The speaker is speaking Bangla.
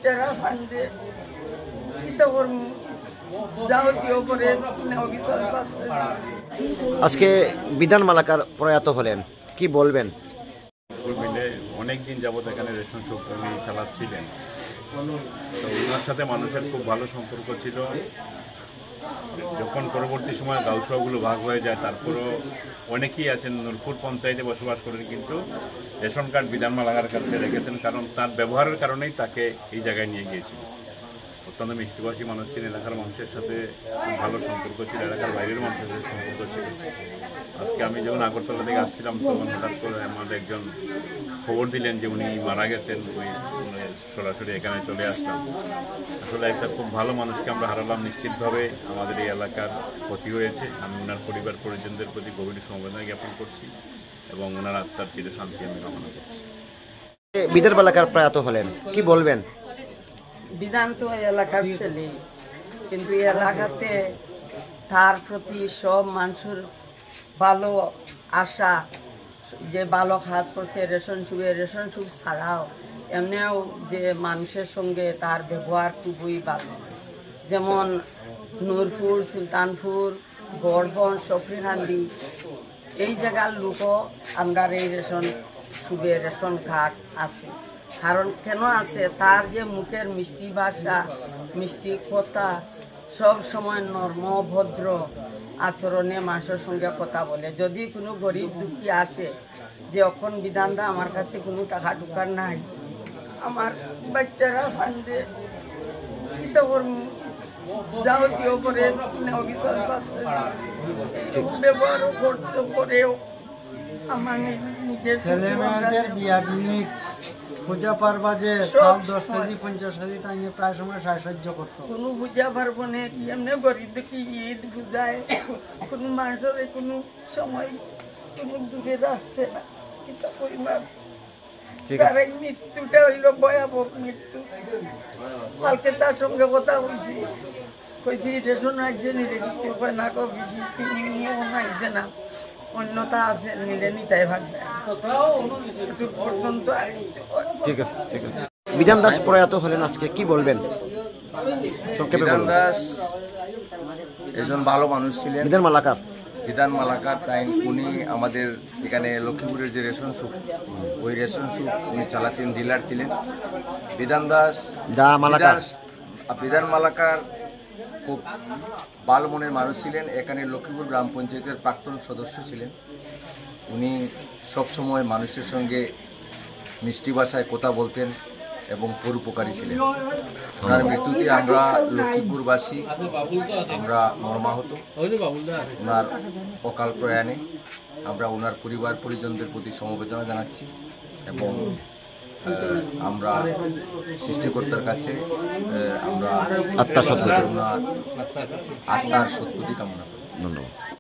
বাচ্চারা ফান্দে কিতা করব যাবতীয় করে অফিসার কাছে। আজকে বিধান মালাকার প্রয়াত হলেন, কি বলবেন? মিলে অনেকদিন যাবত এখানে রেশন শপ উনি চালাচ্ছিলেন। তো ওনার সাথে মানুষের খুব ভালো সম্পর্ক ছিল। যখন পরবর্তী সময় গাউসগুলো ভাগ হয়ে যায়, তারপরও অনেকেই আছেন নূরপুর পঞ্চায়েতে বসবাস করেন, কিন্তু রেশন কার্ড বিধান মালাকার কাছে রেখেছেন, কারণ তার ব্যবহারের কারণেই তাকে এই জায়গায় নিয়ে গিয়েছিল। অত্যন্ত মিষ্টিভাষী মানুষ ছিলেন, এলাকার মানুষের সাথে খুব ভালো সম্পর্ক ছিল, এলাকার বাইরের মানুষের সাথে সম্পর্ক ছিল। আজকে আমি যখন আগরতলা থেকে আসছিলাম, তখন হঠাৎ করে আমাদের একজন খবর দিলেন যে উনি মারা গেছেন। ওই সরাসরি এখানে চলে আসলাম। আসলে একটা খুব ভালো মানুষকে আমরা হারালাম। নিশ্চিতভাবে আমাদের এই এলাকার ক্ষতি হয়েছে। আমি ওনার পরিবার পরিজনদের প্রতি গভীর সমবেদনা জ্ঞাপন করছি এবং ওনার আত্মার চির শান্তি আমি কামনা করছি। বিধান মালাকার প্রয়াত হলেন, কি বলবেন? বিধান তো এলাকার ছেলে, কিন্তু এলাকাতে তার প্রতি সব মানুষের ভালো আশা, যে ভালো কাজ করছে রেশন সুপ ছাড়াও এমনিও যে মানুষের সঙ্গে তার ব্যবহার খুবই ভালো। যেমন নূরপুর, সুলতানপুর, গড়বন, সফরিহান্দি এই জায়গার লোকও আমরা এই রেশন কার্ড আছে। কারণ কেন আছে, তার যে মুখের মিষ্টি ভাষা, মিষ্টি কথা, সব সময় নর্ম ভদ্র আচরণে মানুষের সঙ্গে কথা বলে। যদি কোনো গরিব দুঃখী আসে যে এখন বিধানদা আমার কাছে কোনো টাকা টুকার নাই, আমার বাচ্চারা ফান্দে কিতা করব যাবতীয় করে অফিসার কাছে ব্যবহারও করছে, করেও আমার নিজের ছেলেমেয়েদের বিয়া পূজা পারবা যে 10 কেজি 50 কেজি তাই প্রায় সময় সাহায্য করতো। কোনো পূজা পার্বণে এমনি গরিব দেখি ঈদ পূজায় কোনো মানুষের কোনো সময় কোনো দূরে রাখছে না। এটা পরিবার তার এই মৃত্যুটা হইল ভয়াবহ মৃত্যু। কালকে তার সঙ্গে কথা কইছি রেশন আইছে নিলে কিছু কয় না, বেশি আইছে না, অন্যতা আছে নিলে নিতাই ভাগবে পর্যন্ত। ঠিক আছে, ঠিক আছে। বিধান দাস প্রয়াত হলেন, আজকে কি বলবেন? বিধান দাস একজন ভালো মানুষ ছিলেন। বিধান মালাকার তাই উনি আমাদের এখানে লক্ষ্মীপুরের যে রেশন সুপ, ওই রেশন সুপ উনি চালাতেন, ডিলার ছিলেন। বিধান মালাকার খুব ভালো মনের মানুষ ছিলেন। এখানে লক্ষ্মীপুর গ্রাম পঞ্চায়েতের প্রাক্তন সদস্য ছিলেন। উনি সবসময় মানুষের সঙ্গে মিষ্টি ভাষায় কথা বলতেন এবং পরোপকারী ছিলেন। ওনার মৃত্যুতে আমরা লক্ষ্মীপুরবাসী আমরা মর্মাহত। ওনার অকাল প্রয়াণে আমরা ওনার পরিবার পরিজনদের প্রতি সমবেদনা জানাচ্ছি এবং আমরা সৃষ্টিকর্তার কাছে আমরা আত্মার সদ্গতি কামনা করি। ধন্যবাদ।